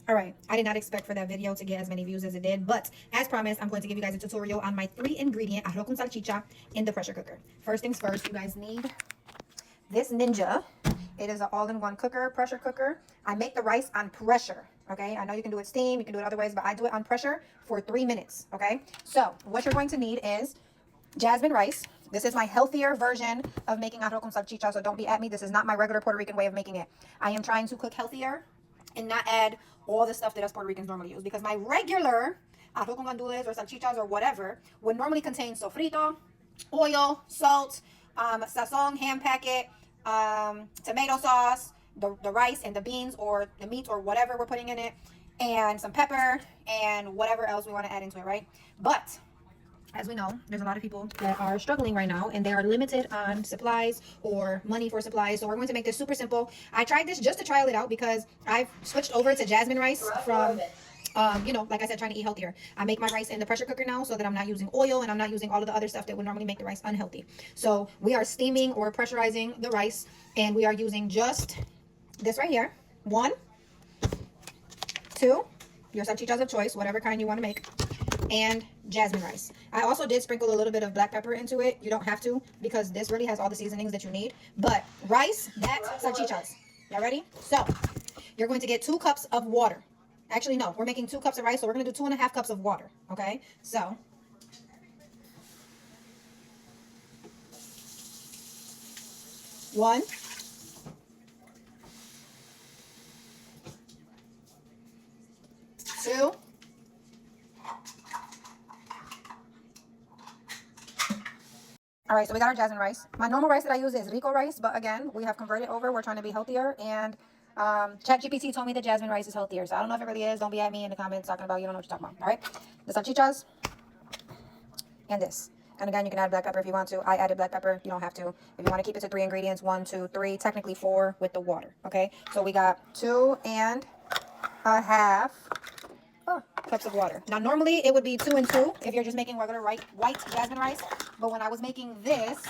All right, I did not expect for that video to get as many views as it did, but as promised, I'm going to give you guys a tutorial on my 3-ingredient arroz con salchicha in the pressure cooker. First things first, you guys need this Ninja. It is an all-in-one cooker, pressure cooker. I make the rice on pressure, okay? I know you can do it steam, you can do it other ways, but I do it on pressure for 3 minutes, okay? So what you're going to need is Jasmine rice. This is my healthier version of making arroz con salchicha, so don't be at me. This is not my regular Puerto Rican way of making it. I am trying to cook healthier and not add all the stuff that us Puerto Ricans normally use, because my regular arroz con gandules or salchichas or whatever would normally contain sofrito, oil, salt, sazon, ham packet, tomato sauce, the rice and the beans or the meat or whatever we're putting in it, and some pepper and whatever else we want to add into it, right? But as we know, there's a lot of people that are struggling right now and they are limited on supplies or money for supplies. So we're going to make this super simple. I tried this just to trial it out because I've switched over to jasmine rice from, you know, like I said, trying to eat healthier. I make my rice in the pressure cooker now so that I'm not using oil and I'm not using all of the other stuff that would normally make the rice unhealthy. So we are steaming or pressurizing the rice, and we are using just this right here. 1, 2, your salchichas of choice, whatever kind you want to make, and jasmine rice. I also did sprinkle a little bit of black pepper into it. You don't have to, because this really has all the seasonings that you need. But rice, that's salchichas. Y'all ready? So you're going to get 2 cups of water. Actually, no, we're making 2 cups of rice, so we're going to do 2.5 cups of water. Okay, so one, 2, all right, so we got our jasmine rice. My normal rice that I use is Rico rice, but again, we have converted over. We're trying to be healthier, and ChatGPT told me that jasmine rice is healthier, so I don't know if it really is. Don't be at me in the comments talking about you don't know what you're talking about. All right, the salchichas and this. And again, you can add black pepper if you want to. I added black pepper. You don't have to. If you want to keep it to 3 ingredients, 1, 2, 3, technically 4 with the water. Okay, so we got 2.5 cups of water. Now, normally it would be 2 and 2 if you're just making regular white jasmine rice. But when I was making this,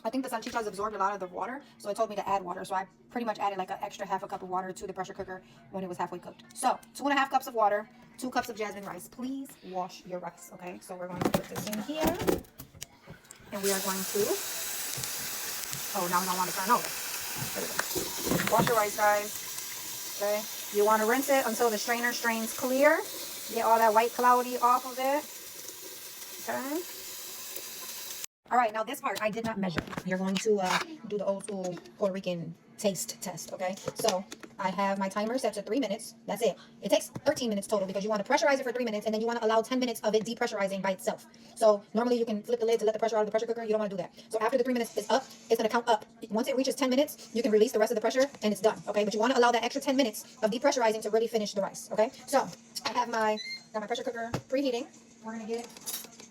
I think the salchichas absorbed a lot of the water, so it told me to add water. So I pretty much added like an extra 1/2 cup of water to the pressure cooker when it was halfway cooked. So 2.5 cups of water, 2 cups of jasmine rice. Please wash your rice, okay? So we're going to put this in here, and we are going to, oh, now we don't want to turn over. There we go. Wash your rice, guys, okay? You want to rinse it until the strainer strains clear. Get all that white cloudy off of it, okay? All right, now this part I did not measure. You're going to do the old school Puerto Rican taste test, okay? So I have my timer set to 3 minutes. That's it. It takes 13 minutes total because you want to pressurize it for 3 minutes, and then you want to allow 10 minutes of it depressurizing by itself. So normally you can flip the lid to let the pressure out of the pressure cooker. You don't want to do that. So after the 3 minutes is up, it's going to count up. Once it reaches 10 minutes, you can release the rest of the pressure, and it's done, okay? But you want to allow that extra 10 minutes of depressurizing to really finish the rice, okay? So I have got my pressure cooker preheating. We're going to get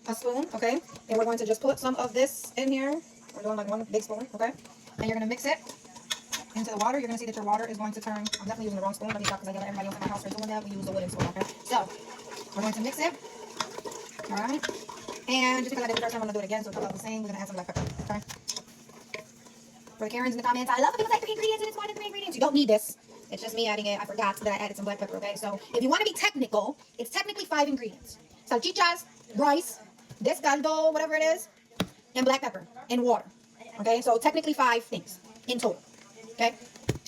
a spoon, okay? And we're going to just put some of this in here. We're doing like 1 big spoon, okay? And you're going to mix it into the water. You're going to see that your water is going to turn. I'm definitely using the wrong spoon. Let me stop, because I yell at everybody else in my house for doing that. We use the wooden spoon, okay? So we're going to mix it, all right? And just because I did the first time, I'm going to do it again, so it's about the same. We're going to add some black pepper, okay? For the Karens in the comments, I love it because I like 3 ingredients and it's more than 3 ingredients. You don't need this. It's just me adding it. I forgot that I added some black pepper, okay? So if you want to be technical, it's technically 5 ingredients. Salchichas, rice, this caldo, whatever it is, and black pepper and water. Okay, so technically 5 things in total. Okay,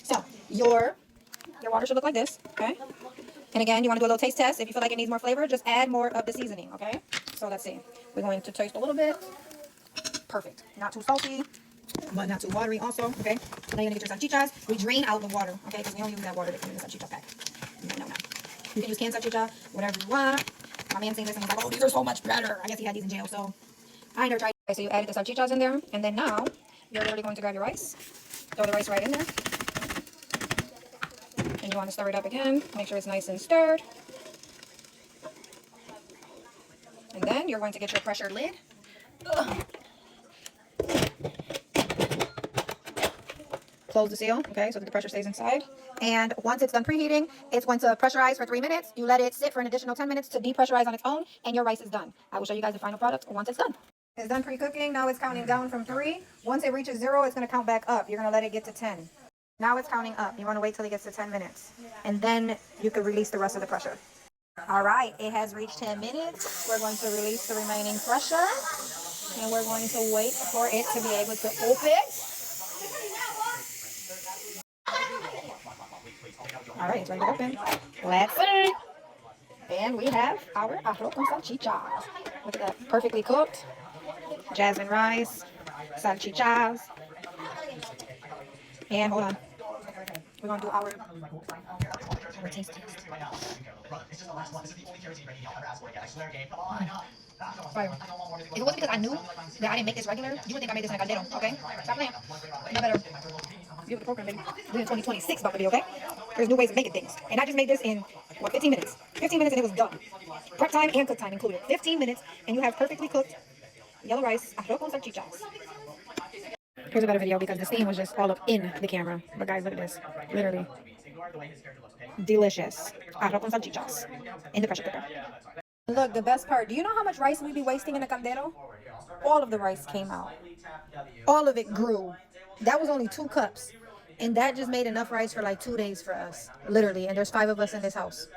so your water should look like this. Okay, and again, you want to do a little taste test. If you feel like it needs more flavor, just add more of the seasoning. Okay, so let's see. We're going to taste a little bit. Perfect. Not too salty, but not too watery also. Okay, so now you're gonna get your salchichas. We drain out the water. Okay, because we don't use that water that comes in the salchicha pack. No. You can use canned salchicha, whatever you want. My man seen this and was like, oh, these are so much better. I guess he had these in jail, so I never tried. Okay, so you added the salchichas in there, and then now you're literally going to grab your rice, throw the rice right in there, and you want to stir it up again. Make sure it's nice and stirred. And then you're going to get your pressure lid. Ugh. Close the seal, okay, so that the pressure stays inside. And once it's done preheating, it's going to pressurize for 3 minutes. You let it sit for an additional 10 minutes to depressurize on its own, and your rice is done. I will show you guys the final product once it's done. It's done pre-cooking. Now it's counting down from 3. Once it reaches 0, it's going to count back up. You're going to let it get to 10. Now it's counting up. You want to wait till it gets to 10 minutes. And then you can release the rest of the pressure. All right, it has reached 10 minutes. We're going to release the remaining pressure. And we're going to wait for it to be able to open. All right, it's ready to open. Let's see. And we have our arroz con salchichas. Look at that, perfectly cooked. Jasmine rice, salchichas. And hold on. We're going to do our taste test. Fire. If it wasn't because I knew that I didn't make this regular, you would think I made this in a caldero, okay? Stop playing. You better give the program, baby. This is 2026 about to be, okay? There's new ways of making things. And I just made this in, what, 15 minutes? 15 minutes and it was done. Prep time and cook time included. 15 minutes and you have perfectly cooked yellow rice, arroz con salchichas. Here's a better video because the steam was just all up in the camera. But guys, look at this. Literally. Delicious. Arroz con salchichas. In the pressure cooker. Look, the best part. Do you know how much rice we'd be wasting in a caldero? All of the rice came out. All of it grew. That was only 2 cups. And that just made enough rice for like 2 days for us. Literally. And there's 5 of us in this house.